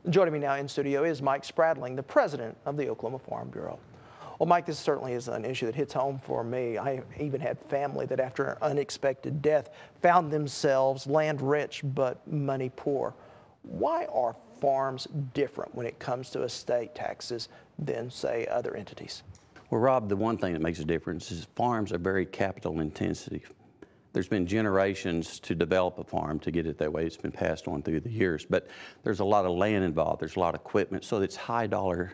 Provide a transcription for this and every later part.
Joining me now in studio is Mike Spradling, the president of the Oklahoma Farm Bureau. Well, Mike, this certainly is an issue that hits home for me. I even had family that after an unexpected death found themselves land rich but money poor. Why are farms different when it comes to estate taxes than, say, other entities? Well, Rob, the one thing that makes a difference is farms are very capital intensive. There's been generations to develop a farm to get it that way. It's been passed on through the years, but there's a lot of land involved. There's a lot of equipment, so it's high dollar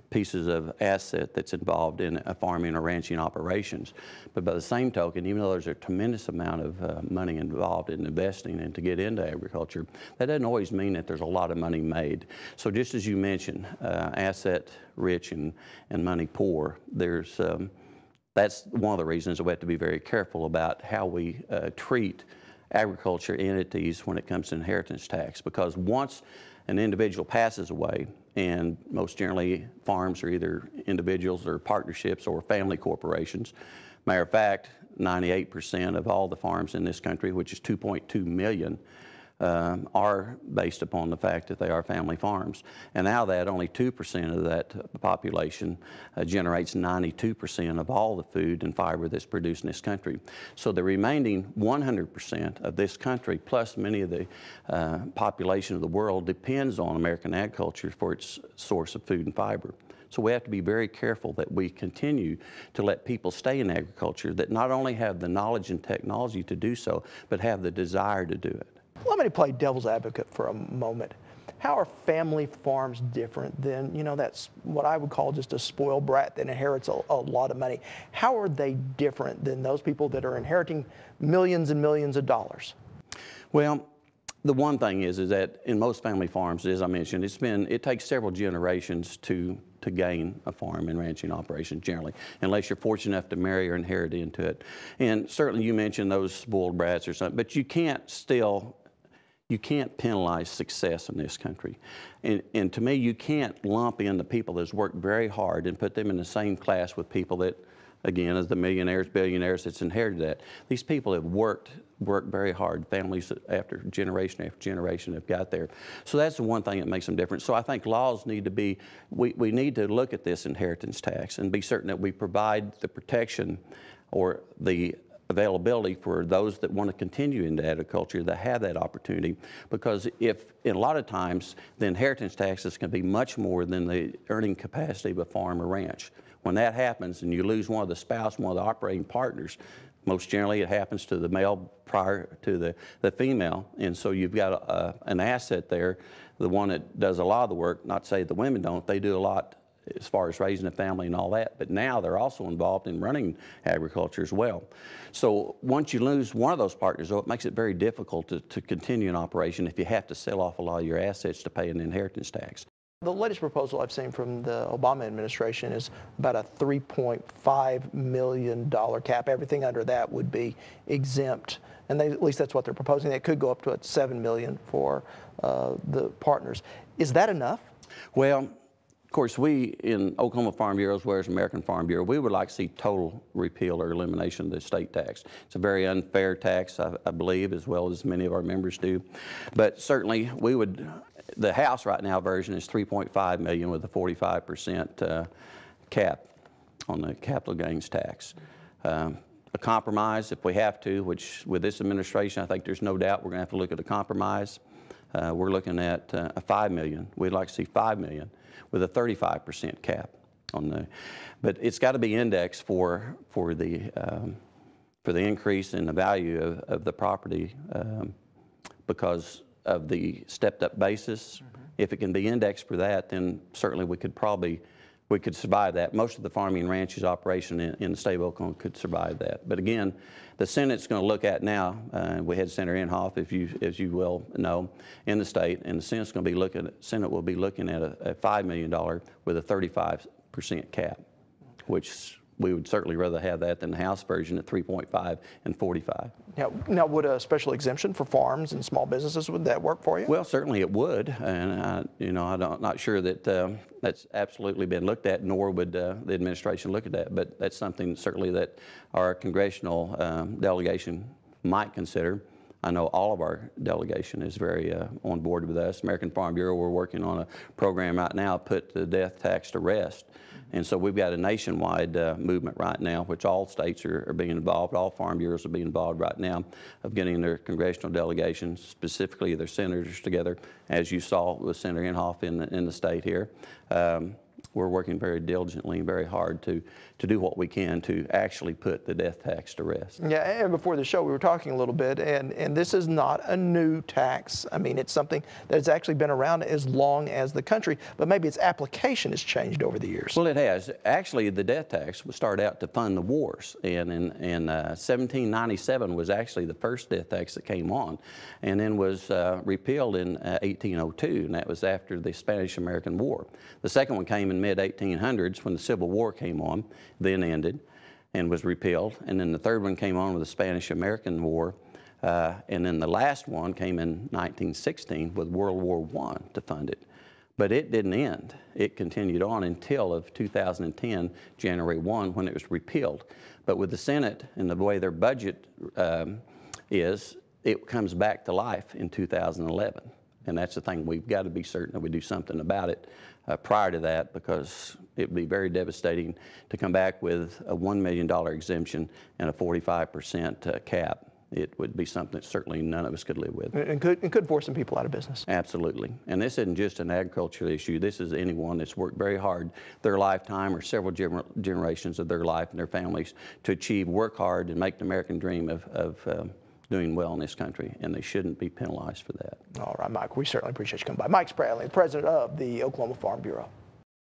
pieces of asset that's involved in a farming or ranching operations. But by the same token, even though there's a tremendous amount of money involved in investing and to get into agriculture, that doesn't always mean that there's a lot of money made. So just as you mentioned, asset rich and money poor, that's one of the reasons that we have to be very careful about how we treat agriculture entities when it comes to inheritance tax, because once an individual passes away, and most generally farms are either individuals or partnerships or family corporations. Matter of fact, 98% of all the farms in this country, which is 2.2 million, are based upon the fact that they are family farms. And out of that, only 2% of that population generates 92% of all the food and fiber that's produced in this country. So the remaining 100% of this country, plus many of the population of the world, depends on American agriculture for its source of food and fiber. So we have to be very careful that we continue to let people stay in agriculture that not only have the knowledge and technology to do so, but have the desire to do it. Let me play devil's advocate for a moment. How are family farms different than, that's what I would call just a spoiled brat that inherits a lot of money? How are they different than those people that are inheriting millions and millions of dollars? Well, the one thing is that in most family farms, as I mentioned, it takes several generations to gain a farm and ranching operation generally, unless you're fortunate enough to marry or inherit into it. And certainly you mentioned those spoiled brats or something, but you can't penalize success in this country. And to me, you can't lump in the people that's worked very hard and put them in the same class with people that, again, as the millionaires, billionaires that's inherited that. These people have worked very hard. Families after generation have got there. So that's the one thing that makes them different. So I think laws need to be, we need to look at this inheritance tax and be certain that we provide the protection or the availability for those that want to continue into agriculture that have that opportunity, because if in a lot of times the inheritance taxes can be much more than the earning capacity of a farm or ranch. When that happens and you lose one of the spouse, one of the operating partners, most generally it happens to the male prior to the female, and so you've got an asset there, the one that does a lot of the work. Not to say the women don't, they do a lot as far as raising a family and all that, but now they're also involved in running agriculture as well. So once you lose one of those partners, though, it makes it very difficult to continue an operation if you have to sell off a lot of your assets to pay an inheritance tax. The latest proposal I've seen from the Obama administration is about a $3.5 million cap. Everything under that would be exempt, and at least that's what they're proposing. It could go up to $7 million for the partners. Is that enough? Well, of course, we in Oklahoma Farm Bureau, as well as American Farm Bureau, we would like to see total repeal or elimination of the estate tax. It's a very unfair tax, I believe, as well as many of our members do. But certainly, the House right now version is $3.5 million with a 45% cap on the capital gains tax. A compromise, if we have to, which with this administration, I think there's no doubt we're going to have to look at a compromise. We're looking at a $5 million. We'd like to see $5 million with a 35% cap on the, but it's got to be indexed for the increase in the value of the property because of the stepped-up basis. If it can be indexed for that, then certainly we could survive that. Most of the farming and ranches operation in the state of Oklahoma could survive that. But again, the Senate's going to look at now, we had Senator Inhofe, as you well know, in the state, and the Senate's going to be Senate will be looking at a $5 million with a 35% cap, which we would certainly rather have that than the House version at 3.5 and 45. Now, would a special exemption for farms and small businesses, would that work for you? Well, certainly it would, and I'm not sure that that's absolutely been looked at, nor would the administration look at that. But that's something certainly that our congressional delegation might consider. I know all of our delegation is very on board with us. American Farm Bureau, we're working on a program right now, put the death tax to rest. And so we've got a nationwide movement right now, which all states are being involved, all farm bureaus are being involved right now, of getting their congressional delegations, specifically their senators together, as you saw with Senator Inhofe in the state here. We're working very diligently and very hard to do what we can to actually put the death tax to rest. Yeah, and before the show we were talking a little bit, and this is not a new tax. I mean, it's something that's actually been around as long as the country, but maybe its application has changed over the years. Well, it has. Actually, the death tax started out to fund the wars, and in 1797 was actually the first death tax that came on, and then was repealed in 1802, and that was after the Spanish-American War. The second one came in mid-1800s when the Civil War came on, then ended, and was repealed. And then the third one came on with the Spanish-American War. And then the last one came in 1916 with World War I to fund it. But it didn't end. It continued on until of 2010, January 1, when it was repealed. But with the Senate and the way their budget is, it comes back to life in 2011. And that's the thing, we've got to be certain that we do something about it prior to that, because it would be very devastating to come back with a $1 million exemption and a 45% cap. It would be something that certainly none of us could live with. And could force some people out of business. Absolutely. And this isn't just an agricultural issue. This is anyone that's worked very hard their lifetime or several generations of their life and their families to achieve, work hard, and make the American dream of doing well in this country, and they shouldn't be penalized for that. All right, Mike, we certainly appreciate you coming by. Mike Spradling, president of the Oklahoma Farm Bureau.